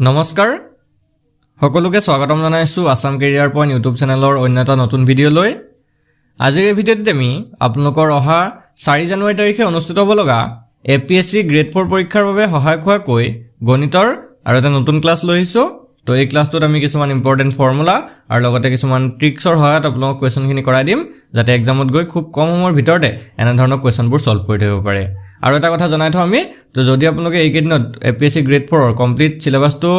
নমস্কাৰ সকলোকে স্বাগতম জনাইছো আসাম কেৰিয়াৰ পইণ্ট ইউটিউব চেনেলৰ অন্য এটা নতুন ভিডিঅ' লৈ আজিৰ এই ভিডিঅ'টোত আমি আপোনালোকৰ অহা 4 জানুৱাৰী তাৰিখে অনুষ্ঠিত হ'ব লগা এপিএসসি গ্ৰেড 4 পৰীক্ষাৰ বাবে সহায়ক হোৱাকৈ গণিতৰ আৰু এটা নতুন ক্লাছ লৈ আহিছো তো এই ক্লাছটোত আমি কিছুমান ইম্পৰ্টেন্ট ফৰ্মুলা আৰু লগতে কিছুমান ট্ৰিক্সৰ সহায়ত আপোনালোকক কোৱেশ্যনখিনি কৰাই দিম যাতে এক্সামত গৈ খুব কম সময়ৰ ভিতৰতে এনে ধৰণৰ কোৱেশ্যনবোৰ সলভ কৰি থাকিব পাৰে আৰু এটা কথা জনাই থওঁ আমি তো যদি আপোনালোকে এই কেইদিনত এপিএসসি গ্ৰেড 4 ৰ কমপ্লিট সিলেবাসটো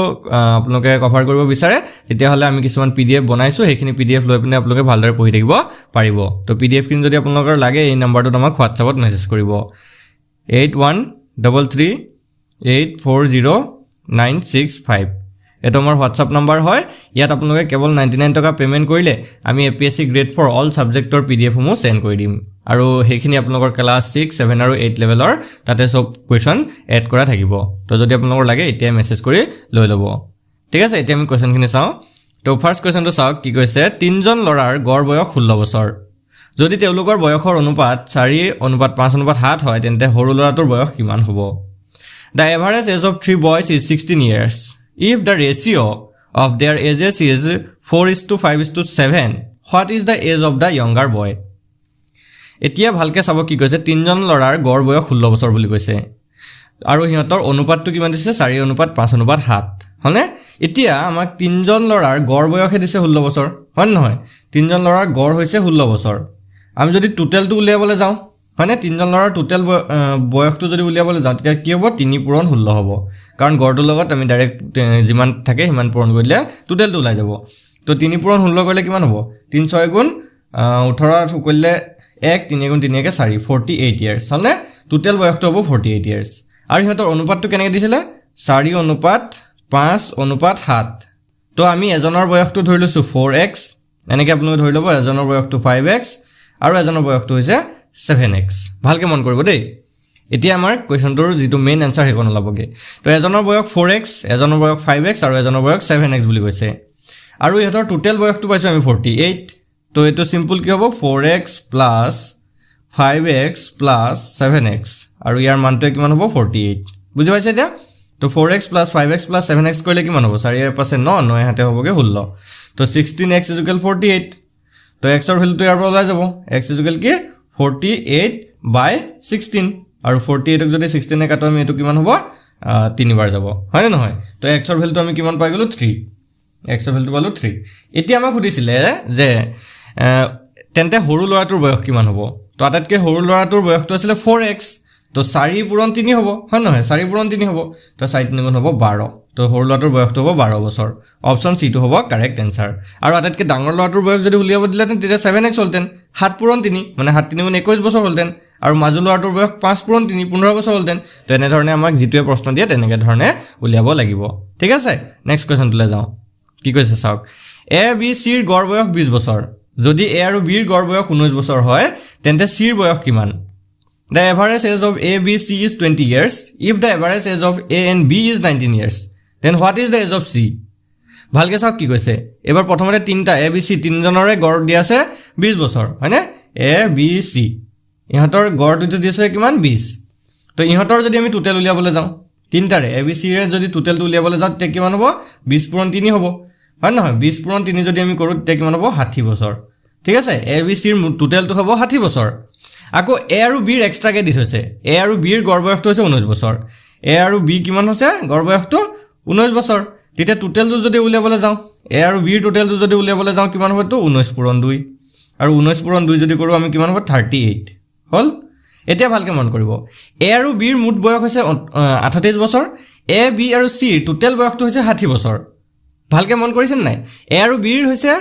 আপোনালোকে কভাৰ কৰিব বিচাৰে তেতিয়াহ'লে আমি কিছুমান পিডিএফ বনাইছো সেইখিনি পিডিএফ লৈ পিনে আপোনালোকে ভালদৰে পঢ়ি থাকিব পাৰিব তো পিডিএফ খিনি যদি আপোনালোকৰ লাগে এই নম্বৰটোত আমাক WhatsAppত মেছেজ কৰিব 8133840965 এটো আমাৰ WhatsApp নম্বৰ হয় ইয়াত আপোনালোকে কেৱল 99 টকা পেমেন্ট কৰিলে আমি এপিএসসি গ্ৰেড 4 অল সাবজেক্টৰ পিডিএফ সমূহ সেন্ড কৰি দিম আৰু হেখিনি আপোনালোকৰ ক্লাস 6 7 আৰু 8 লেভেলৰ তাতে সব কোৱেশ্যন এড কৰা থাকিব তো যদি আপোনালোকৰ লাগে এতিয়া মেছেজ কৰি লৈ ল'ব ঠিক আছে এতিয়া আমি কোৱেশ্যনখিনি চাও তো ফাৰ্স্ট কোৱেশ্যনটো চাওক কি কৈছে তিনজন লৰাৰ গড় বয়স 16 বছৰ যদি তেওঁলোকৰ বয়সৰ অনুপাত 4:5:7 হয় তেন্তে সৰু লৰাটোৰ বয়স কিমান হ'ব The average age of 3 boys is 16 years if the ratio of their ages is 4:5:7 what is the age of the younger boy এতিয়া ভালকে চাব কি কৈছে তিনজন লৰাৰ গড় বয়স 16 বছৰ বুলি কৈছে আৰু হিহঁতৰ অনুপাতটো কিমান দিছে 4:5:7 হনে এতিয়া আমাক তিনজন লৰাৰ গড় বয়সে দিছে 16 বছৰ হয় নহয় তিনজন লৰাৰ গড় হৈছে 16 বছৰ আমি যদি টোটালটো উলিয়াবলৈ যাওঁ হনে তিনজন লৰাৰ টোটাল বয়সটো যদি উলিয়াবলৈ যাওঁ তেতিয়া কি হ'ব 3 পূৰণ 16 হ'ব কাৰণ গড়টোৰ লগত আমি ডাইৰেক্ট যিমান থাকে সিমান পূৰণ কৰিলে টোটালটো ওলাই যাব তো 3 পূৰণ 16 কৰিলে কিমান হ'ব 3 6 গুণ 18 কৰিলে 1 3 গুণ 3 কে 4 48 ইয়াৰ্স হলনে টোটাল বয়সটো হ'ব 48 ইয়াৰ্স আৰু হিহঁতৰ অনুপাতটো কেনেকৈ দিছিলে 4:5:7 তো আমি এজনৰ বয়সটো ধৰি লৈছো 4x এনেকৈ আপোনালোকে ধৰি ল'ব এজনৰ বয়সটো 5x আৰু এজনৰ বয়সটো হৈছে 7x ভালকে মন কৰিব দেই এতিয়া আমাৰ কোৱেশ্যনটোৰ যেটো মেইন আনসাৰ হেকন লাবগে তো এজনৰ বয়স 4x এজনৰ বয়স 5x আৰু এজনৰ বয়স 7x বুলি কৈছে আৰু ইহঁতৰ টোটাল বয়সটো পাইছো আমি 48 তো এটো সিম্পল কি হ'ব 4x + 5x + 7x আৰু ইয়াৰ মানটো কিমান হ'ব 48 বুজি পাইছে এতিয়া তো 4x + 5x + 7x কৰিলে কিমান হ'ব 4 এর পাশে 9 9 হাতে হ'বগে 16 তো 16x = 48 তো x ৰ ভ্যালুটো ইয়াৰ পৰা ওলাই যাব x = কি 48/16 আৰু 48ক যদি 16 এ কাটো আমি এটো কিমান হ'ব 3 বাৰ যাব হয় না নহয় তো x ৰ ভ্যালুটো আমি কিমান পাই গলো 3 x ৰ ভ্যালুটো পালো 3 এতিয়া আমাক সুধিছিলে যে তেন্তে সৰু লৰাটোৰ বয়স কিমান হ'ব তো আটাতকে সৰু লৰাটোৰ বয়সটো আছিল 4x তো 4 পূৰণ 3 হ'ব হয় নহয় 4 পূৰণ 3 হ'ব তো 4 3 গুণ হ'ব 12 তো সৰু লৰাটোৰ বয়সটো হ'ব 12 বছৰ অপচন সি টো হ'ব কাৰেক্ট আনসাৰ আৰু আটাতকে ডাঙৰ লৰাটোৰ বয়স যদি উলিয়াব দিলেতেন তেতিয়া 7x হলতেন 7 পূৰণ 3 মানে 7 3 গুণ 21 বছৰ হলতেন আৰু মাজু লৰাটোৰ বয়স 5 পূৰণ 3 15 বছৰ হলতেন তো এনে ধৰণে আমাক যেটোৱে প্ৰশ্ন দিয়ে তেনেকে ধৰণে উলিয়াব লাগিব ঠিক আছে নেক্সট কোৱেশ্যনটোলৈ যাওঁ কি কৈছে চাওক এ বি সি ৰ গড় বয়স 20 বছৰ যদি এ আৰু বি ৰ গড় বয়স 19 বছৰ হয় তেন্তে সি ৰ বয়স কিমান The average age of A, B, C is 20 years. If the average age of A and B is 19 years, then what is the age of C? ভালকে চাওক কি কৈছে এবাৰ প্ৰথমতে তিনটা A, B, C তিনজনৰে গড় দিয়া আছে 20 বছৰ হয়নে A, B, C ইহঁতৰ গড়টো দিছে কিমান 20 তো ইহঁতৰ যদি আমি টোটাল উলিয়াবলৈ যাওঁ তিনটাৰে A, B, C ৰে যদি টোটালটো উলিয়াবলৈ যাওঁ তেতিয়া কিমান হ'ব 20 পূৰণ 3 হ'ব হয় নহয় 20 পূৰণ 3 যদি আমি কৰো তেতিয়া কিমান হ'ব 60 বছৰ ঠিক আছে A, B, C ৰ টোটালটো হ'ব 60 বছৰ আকৌ A আৰু B ৰ এক্সট্ৰাকে দি থৈছে A আৰু B ৰ গড় বয়সটো হৈছে 19 বছৰ A আৰু B কিমান হৈছে গড় বয়সটো 19 বছৰ তেতিয়া টোটালটো যদি উলিয়াবলৈ যাওঁ A আৰু B ৰ টোটালটো যদি উলিয়াবলৈ যাওঁ কিমান হ'ব তো 19 পূৰণ 2 আৰু 19 পূৰণ 2 যদি কৰো আমি কিমান হ'ব 38 হল এতিয়া ভালকে মন কৰিব A আৰু B ৰ মুঠ বয়স হৈছে 38 বছৰ A, B আৰু C ৰ টোটাল বয়সটো হৈছে 60 বছৰ ভালকে মন কৰিছেন নাই A আৰু B ৰ হৈছে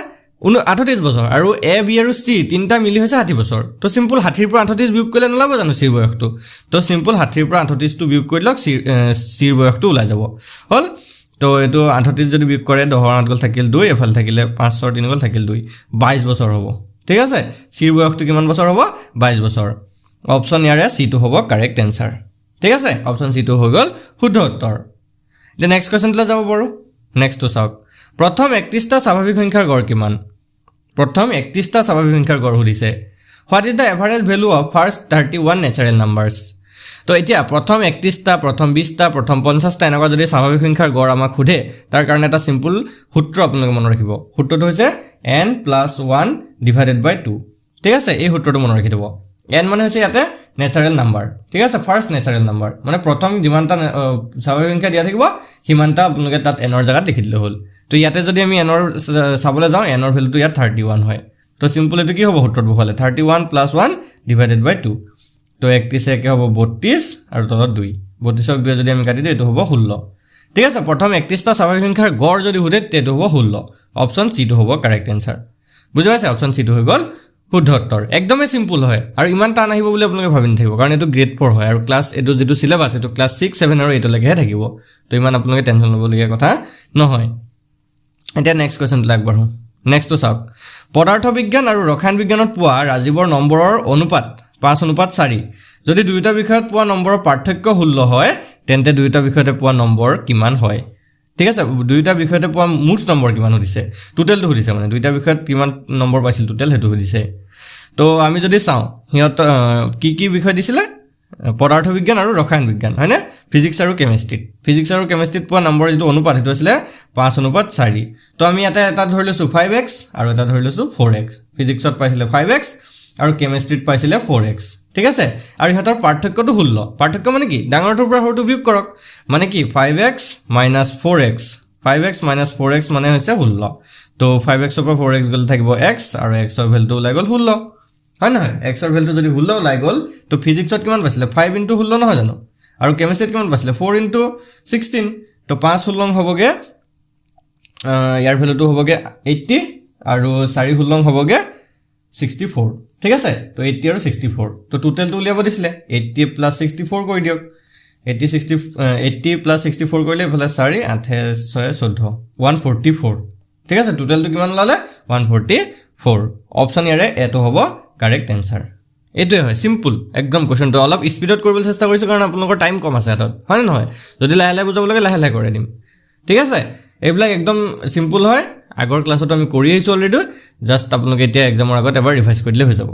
38 বছৰ আৰু A, B আৰু C তিনটা মিলি হৈছে 60 বছৰ তো সিম্পল 60 ৰ পৰা 38 বিয়োগ কৰিলে নলাব জানো C ৰ বয়সটো তো সিম্পল 60 ৰ পৰা 38 টো বিয়োগ কৰিলক C ৰ বয়সটো ওলাই যাব হল তো এটো 38 যদি বিয়োগ কৰে 10 ৰ 8 গল থাকিল 2 এফাল থাকিলে 5 ৰ 3 গল থাকিল 2 22 বছৰ হ'ব ঠিক আছে C ৰ বয়সটো কিমান বছৰ হ'ব 22 বছৰ অপচন ইয়াৰে C টো হ'ব কাৰেক্ট আনসাৰ ঠিক আছে অপচন C টো হৈ গল শুদ্ধ উত্তৰ তে নেক্সট কোৱেশ্যনলৈ যাব পাৰো নেক্সটটো চাওক প্ৰথম 31টা স্বাভাৱিক সংখ্যাৰ গড় কিমান প্ৰথম 31টা স্বাভাৱিক সংখ্যাৰ গড় সুধিছে what is the average value of first 31 ন্যাচাৰাল নাম্বাৰস তো এতিয়া প্ৰথম 31টা প্ৰথম 20টা প্ৰথম 50টা এনেকুৱা যদি স্বাভাৱিক সংখ্যাৰ গড় আমাক সোধে তাৰ কাৰণে এটা সিম্পল সূত্ৰ আপোনালোকে মনত ৰাখিব সূত্ৰটো হৈছে n + 1 / 2 ঠিক আছে এই সূত্ৰটো মনত ৰাখি দিব n মানে হৈছে ইয়াতে ন্যাচাৰাল নাম্বাৰ ঠিক আছে ফাৰ্স্ট ন্যাচাৰাল নাম্বাৰ মানে প্ৰথম যিমানটা স্বাভাৱিক সংখ্যা দিয়া থাকিব সিমানটা আপোনালোকে তাত n ৰ জাগাত লিখি দিলে হ'ল তো ইয়াতে যদি আমি n ৰ চাবলৈ যাওঁ n ৰ ভ্যালুটো ইয়াত 31 হয় তো সিম্পল এটো কি হ'ব সূত্ৰটো বহালে 31 + 1 / 2 তো 31 একে হ'ব 32 আৰু তলত 2 32ক 2 যদি আমি কাটি দিও এটো হ'ব 16 ঠিক আছে প্ৰথম 31টা স্বাভাৱিক সংখ্যাৰ গড় যদি সোধে তেটো হ'ব 16 অপচন সি টো হ'ব কারেক্ট आंसर বুজি পাইছে অপচন সি টো হৈ গল শুদ্ধ উত্তৰ একদমই সিম্পল হয় আৰু ইমান টান আহিব বুলি আপোনালোকে ভাবি নাথাকিব কাৰণ এটো গ্ৰেড 4 হয় আৰু ক্লাছ এটো যেটো সিলেবাস এটো ক্লাছ 6 7 আৰু 8 লৈকে থাকিব তো ইমান আপোনালোকে টেনচন ল'বলগীয়া কথা নহয় এতিয়া নেক্সট কোৱেশ্চন লাগবাৰো নেক্সট তো চাওক পদাৰ্থ বিজ্ঞান আৰু ৰসায়ন বিজ্ঞানত পোৱা ৰাজীৱৰ নম্বৰৰ অনুপাত 5:4 যদি দুইটা বিষয়ত পোৱা নম্বৰৰ পাৰ্থক্য 16 হয় তেন্তে দুইটা বিষয়তে পোৱা নম্বৰ কিমান হয় ঠিক আছে দুইটা বিষয়তে পোৱা মুঠ নম্বৰ কিমান হৈছে টোটালটো হৈছে মানে দুইটা বিষয়ত কিমান নম্বৰ পাইছিল টোটাল হেতু হৈছে তো আমি যদি চাও হিয়ত কি বিষয় দিছিলে পদাৰ্থ বিজ্ঞান আৰু ৰসায়ন বিজ্ঞান হয়নে ফিজিক্স আৰু কেমিষ্ট্ৰিত পোৱা নম্বৰ যেটো অনুপাত হেতু আছিল 5:4 তো আমি এটা ধৰি লৈছো 5x আৰু এটা ধৰি লৈছো 4x ফিজিক্সত পাইছিলে 5x আৰু কেমিষ্ট্ৰিত পাইছিলে 4x ঠিক আছে আৰু ইহঁতৰ পাৰ্থক্যটো 16 পাৰ্থক্য মানে কি ডাঙৰটোৰ পৰা সৰুটো বিয়োগ কৰক মানে কি 5x - 4x 5x - 4x মানে হৈছে 16 তো 5x ৰ পৰা 4x গলে থাকিব x আৰু x ৰ ভ্যালুটো ওলাই গল 16 হয় নহয় x ৰ ভ্যালুটো যদি 16 ওলাই গল তো ফিজিক্সত কিমান পাইছিলে 5 * 16 নহয় জানো আৰু কেমিষ্ট্ৰিত কিমান পাইছিলে 4 * 16 তো 5 16 হ'বগে ইয়াৰ ভ্যালুটো হ'বগে 80 আৰু 4 16 হ'বগে 64 ঠিক আছে তো 80 আৰু 64 তো টোটালটো উলিয়াব দিছিলে 80 + 64 কৰি দিয়ক 80 + 64 কৰিলে ভলে 4 8 6 14 144 ঠিক আছে টোটালটো কিমান লালে 144 অপচন ইয়াৰে এটো হ'ব কাৰেক্ট आंसर এটোই হয় সিম্পল একদম কোশ্চনটো অলপ স্পিডত কৰিবলৈ চেষ্টা কৰিছো কাৰণ আপোনালোকৰ টাইম কম আছে হাতত হয় নহয় যদি লাহে লাহে বুজাব লাগে লাহে লাহে কৰি দিম ঠিক আছে এইবিলাক একদম সিম্পল হয় আগৰ ক্লাছত আমি কৰি আইছো অলৰেডি জাস্ট আপোনালোকে এতিয়া এক্সামৰ আগত এবাৰ ৰিভাইজ কৰিলে হৈ যাব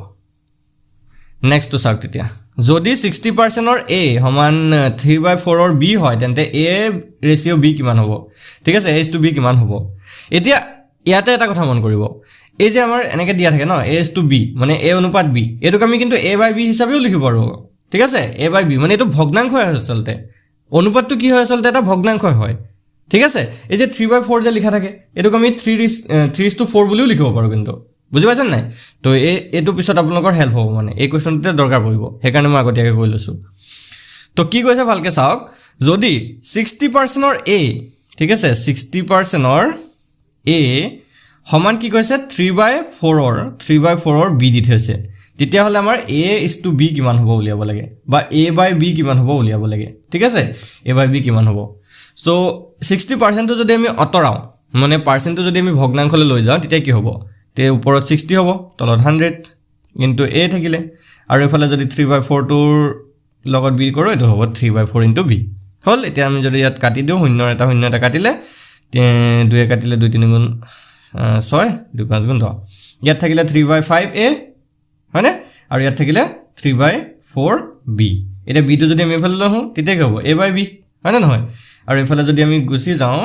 নেক্সট তো চাওক তেতিয়া যদি 60% ৰ a সমান 3/4 ৰ b হয় তেন্তে a ৰেশিও b কিমান হ'ব ঠিক আছে a to b কিমান হ'ব এতিয়া ইয়াতে এটা কথা মন কৰিব এই যে আমাৰ এনেকে দিয়া থাকে ন a to b মানে a অনুপাত b এটোক আমি কিন্তু a/b হিচাপেও লিখিব পাৰো ঠিক আছে a/b মানে এটো ভগ্নাংশ হয় আসলতে অনুপাতটো কি হয় আসলতে এটা ভগ্নাংশ হয় ঠিক আছে এই যে 3/4 যে লিখা থাকে এটোক আমি 3:4 বুলিও লিখিব পাৰো কিন্তু বুজি পাইছেন নাই তো এটো পিছত আপোনালোকৰ হেল্প হ'ব মানে এই কোৱেশ্চনটোতে দৰকাৰ পৰিব হেকাৰণে মই আগতীয়াকৈ কৈ লৈছো তো কি কৈছে ভালকে চাওক যদি 60% ৰ a ঠিক আছে 60% ৰ a সমান কি কৈছে 3/4 ৰ b দি থৈছে তেতিয়া হলে আমাৰ a to b কিমান হ'ব উলিয়াব লাগে বা a/b কিমান হ'ব উলিয়াব লাগে ঠিক আছে a/b কিমান হ'ব সো 60% যদি আমি অতৰাও মানে পার্সেন্টটো যদি আমি ভগ্নাংশলৈ লৈ যাওঁ তেতিয়া কি হ'ব তে ওপৰত 60 হ'ব তলত 100 ইনটু a থাকিলে আৰু এফালে যদি 3/4 টোৰ লগত b কৰো এটো হ'ব 3/4 ইনটু b হল এতিয়া আমি যদি ইয়াত কাটি দিও শূন্য এটা কাটিলে 2 কাটিলে 2 3 গুণ 6 2 5 গুণ 10 ইয়াত থাকিলে 3/5a হয়নে আৰু ইয়াত থাকিলে 3/4b এটা b টো যদি আমি এফালে লওঁ তেতিয়া কি হ'ব a/b হয়নে নহয় আৰু এফালে যদি আমি গুছি যাওঁ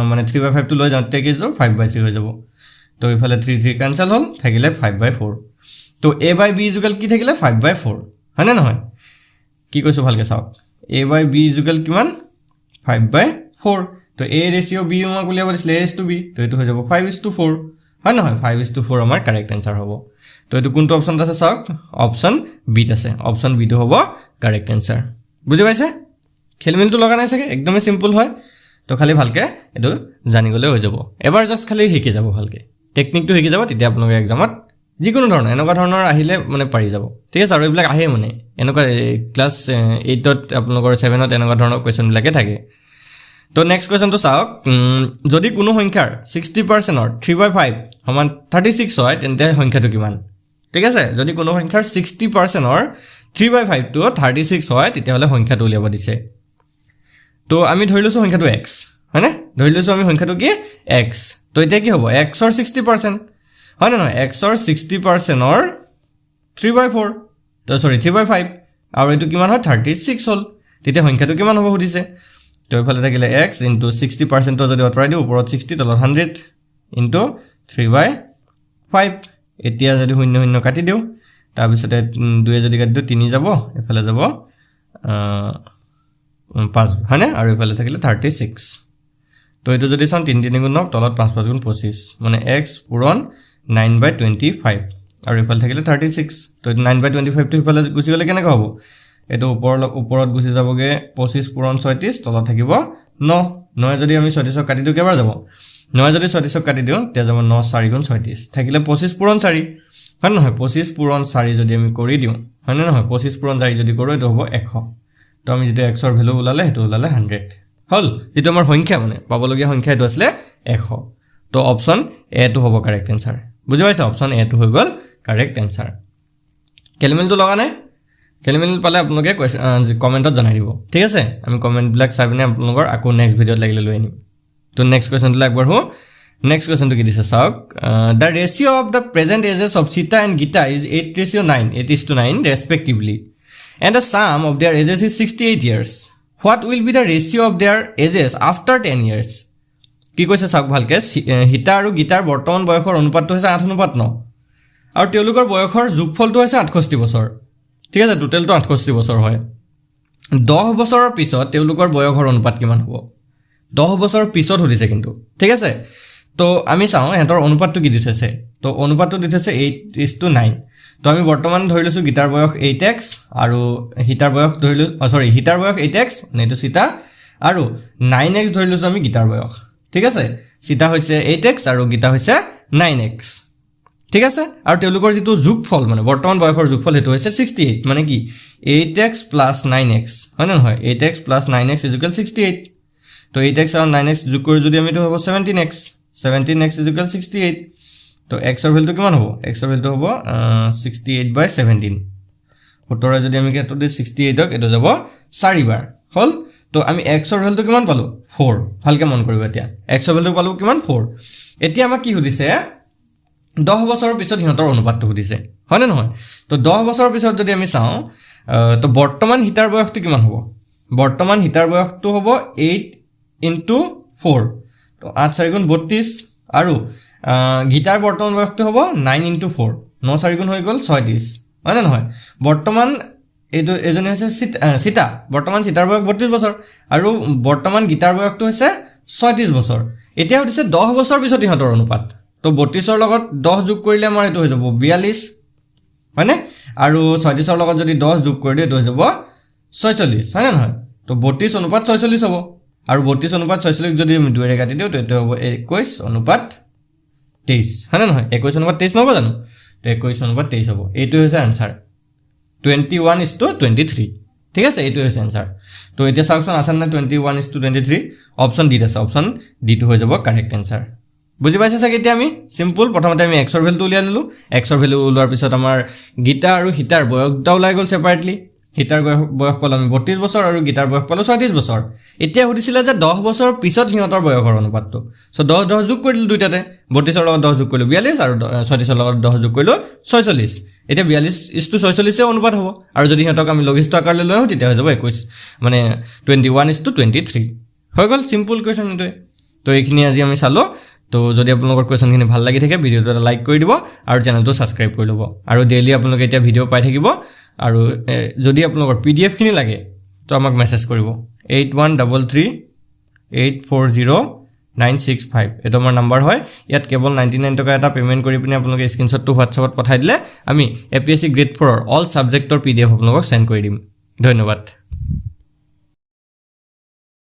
মানে 3/5 টো লৈ যাওঁ তেতিয়া কি হ'ব 5/3 হৈ যাব তো এফালে 3 ক্যান্সেল হল থাকিলে 5/4 তো a/b কি থাকিলে 5/4 হয়নে নহয় কি কৈছো ভালকে চাওক a/b কিমান 5/4 তো a ৰেশিও b আমাক উলিয়াব দিছিলে a to b তো এটো হৈ যাব 5:4 হয় নহয় 5:4 আমাৰ কারেক্ট आंसर হ'ব তো এটো কোনটো অপচন আছে চাওক অপচন বি আছে অপচন বি টো হ'ব কারেক্ট आंसर বুজি পাইছে খেলমিলটো লগা নাই সকে একদমই সিম্পল হয় তো খালি ভালকে এটো জানি গলে হৈ যাব এবাৰ জাস্ট খালি শিকি যাব ভালকে টেকনিকটো শিকি যাব তেতিয়া আপোনালোকে এক্সামত যিকোনো ধৰণৰ এনেকুৱা ধৰণৰ আহিলে মানে পাৰি যাব ঠিক আছে আৰু এইবিলাক আহে মানে এনেকুৱা ক্লাস 8 ত আপোনালোকৰ 7 ত এনেকুৱা ধৰণৰ কোৱেশ্চন বিলাকে থাকে তো নেক্সট কোৱেশ্চন তো চাওক যদি কোনো সংখ্যাৰ 60% ৰ 3/5 সমান 36 হয় তেন্তে সংখ্যাটো কিমান ঠিক আছে যদি কোনো সংখ্যাৰ 60% ৰ 3/5 টো 36 হয় তেতিয়া হলে সংখ্যাটো উলিয়াব দিছে তো আমি ধৰি লৈছো সংখ্যাটো x হয়নে ধৰি লৈছো আমি সংখ্যাটো কি x তো এটা কি হ'ব x ৰ 60% হয় না নহয় x ৰ 60% ৰ 3/4 তো সৰি 3/5 আৰু এইটো কিমান হয় 36 হ'ল তেতিয়া সংখ্যাটো কিমান হ'ব সুধিছে তো ইফালে থাকিলে x ইনটু 60% যদি অতৰাই দিও ওপৰত 60 তলত 100 ইনটু 3/5 এতিয়া যদি শূন্য শূন্য কাটি দিও তাৰ পিছতে 2 যদি কাটি দিও 3 যাব ইফালে যাব 5 হয়নে আৰু ইফালে থাকিলে 36 তো এটো যদি চাম 3 3 গুণ তলত 5 5 গুণ 25 মানে x পূৰণ 9/25 আৰু ইফালে থাকিলে 36 তো 9/25 টো ইফালে গুছি গলে কেনেকৈ হ'ব এটো ওপৰত গুছি যাবগে 25 পূৰণ 36 তলত থাকিব 9 9 যদি আমি 36 কাটি দিও কেবাৰ যাব 9 যদি 36 কাটি দিও তে যাব 9 4 গুণ 36 থাকিলে 25 পূৰণ 4 হয় নহয় 25 পূৰণ 4 যদি আমি কৰি দিও হয় নহয় 25 পূৰণ 4 যদি কৰো এটো হ'ব 100 তো আমি যেটো x ৰ ভ্যালু ওলালে হেতু ওলালে 100 হল যেটো আমাৰ সংখ্যা মানে পাবলগীয়া সংখ্যা এটো আসলে 100 তো অপচন এ টো হ'ব কারেক্ট आंसर বুজি পাইছা অপচন এ টো হৈ গল কারেক্ট आंसर কেলমেলটো লগা নাই কেলমেল পালে আপোনালোকে কমেন্টত জনাই দিব ঠিক আছে আমি কমেন্ট ব্লক চাইবনে আপোনালোকৰ আকৌ নেক্সট ভিডিওত লাগিলে লৈ আনিম তো নেক্সট কোৱেশ্চনটো লাগবৰ হো নেক্সট কোৱেশ্চনটো কি দিছে চাওক the ratio of the present ages of Sita and Gita is 8:9 respectively and the sum of their ages is 68 years what will be the ratio of their ages after 10 years কি কৈছে চাওক ভালকে হিতা আৰু গীতাৰ বৰ্তমান বয়সৰ অনুপাতটো হৈছে 8:9 আৰু তেওঁলোকৰ বয়সৰ যোগফলটো হৈছে 68 বছৰ ঠিক আছে টোটালটো 68 বছৰ হয় 10 বছৰৰ পিছত তেওঁলোকৰ বয়সৰ অনুপাত কিমান হ'ব 10 বছৰৰ পিছত হৈছে কিন্তু ঠিক আছে তো আমি চাও হেতৰ অনুপাতটো কি দিছে তো অনুপাতটো দিছে 8:9 তো আমি বৰ্তমান ধৰিলৈছো গীতাৰ বয়স 8x আৰু হিতাৰ বয়স ধৰিলো হিতাৰ বয়স 8x নেটো সীতা আৰু 9x ধৰিলৈছো আমি গীতাৰ বয়স ঠিক আছে সীতা হৈছে 8x আৰু গীতা হৈছে 9x ঠিক আছে আৰু তেওঁলোকৰ যেটো যোগফল মানে বৰ্তমান বয়সৰ যোগফল হেতু হৈছে 68 মানে কি 8x + 9x হয় না নহয় 8x + 9x = 68 তো 8x আৰু 9x যোগ কৰি যদি আমি তো হ'ব 17x 17x = 68 তো x ৰ ভ্যালুটো কিমান হ'ব x ৰ ভ্যালুটো হ'ব 68/17 উত্তৰে যদি আমি কেটো দি 68ক এটো যাব 4 বাৰ হল তো আমি x ৰ ভ্যালুটো কিমান পালো 4 ভালকে মন কৰিব এতিয়া x ৰ ভ্যালু পালো কিমান 4 এতিয়া আমাক কি সুধিছে 10 বছৰৰ পিছত হিহঁতৰ অনুপাতটো সুধিছে হয় না নহয় তো 10 বছৰৰ পিছত যদি আমি চাও তো বৰ্তমান হিতাৰ বয়সটো কিমান হ'ব বৰ্তমান হিতাৰ বয়সটো হ'ব 8 * 4 তো 8 4 গুণ 32 আৰু গীতাৰ বৰ্তমান বয়সটো হ'ব 9 * 4 9 4 গুণ হৈ গল 36 হয় না নহয় বৰ্তমান এটো এজনে হৈছে সীতা বৰ্তমান সীতাৰ বয়স 32 বছৰ আৰু বৰ্তমান গীতাৰ বয়সটো হৈছে 36 বছৰ এতিয়া হৈছে 10 বছৰ পিছত হিহঁতৰ অনুপাত তো 32 ৰ লগত 10 যোগ কৰিলে আমাৰ এটো হৈ যাব 42 হয়নে আৰু 36 ৰ লগত যদি 10 যোগ কৰি দিও এটো হৈ যাব 46 হয় না নহয় তো 32 অনুপাত 46 হ'ব আৰু 32 অনুপাত 46 যদি আমি 2 ৰে কাটি দিও তো এটো হ'ব 21 অনুপাত 23 হয় না নহয় 21 অনুপাত 23 নহব জানো তো 21 অনুপাত 23 হ'ব এটো হৈছে आंसर 21:23 ঠিক আছে এটো হৈছে आंसर তো এতিয়া চাওকচোন আছান না 21:23 অপচন ডি আছে অপচন ডি টো হৈ যাব কারেক্ট आंसर বুজি পাইছে সাকে এতিয়া আমি সিম্পল প্ৰথমতে আমি x ৰ ভ্যালুটো উলিয়াই ললো x ৰ ভ্যালু উলোৱাৰ পিছত আমাৰ গীতা আৰু হিতাৰ বয়সটা ওলাই গল সেপাৰেটলি হিতাৰ বয়স পালো আমি 32 বছৰ আৰু গীতাৰ বয়স পালো 36 বছৰ এতিয়া সুধিছিল যে 10 বছৰ পিছত হিহঁতৰ বয়সৰ অনুপাতটো সো 10 10 যোগ কৰিলো দুইটাতে 32 ৰ লগত 10 যোগ কৰিলো 42 আৰু 36 ৰ লগত 10 যোগ কৰিলো 46 এতিয়া 42:46 এ অনুপাত হ'ব আৰু যদি হিহঁতক আমি লঘিষ্ঠ আকাৰলৈ লওঁ তেতিয়া হৈ যাব 21 মানে 21:23 হৈ গল সিম্পল কোৱেশ্চন এটো তো এইখিনি আজি আমি চালো তো যদি আপোনালোকৰ কোৱেশ্চনখিনি ভাল লাগি থাকে ভিডিওটো লাইক কৰি দিব আৰু চেনেলটো সাবস্ক্ৰাইব কৰি ল'ব আৰু ডেইলি আপোনালোকে এতিয়া ভিডিও পাই থাকিব আৰু যদি আপোনালোকৰ পিডিএফ খিনি লাগে তো আমাক মেছেজ কৰিব 8133840965 এটো আমাৰ নাম্বাৰ হয় ইয়াত কেৱল 99 টকা এটা পেমেন্ট কৰি পিনে আপোনালোকে স্ক্ৰিনশ্বটটো WhatsAppত পঠাই দিলে আমি APSC গ্ৰেড 4 ৰ অল সাবজেক্টৰ পিডিএফ আপোনালোকক সেন্ড কৰি দিম ধন্যবাদ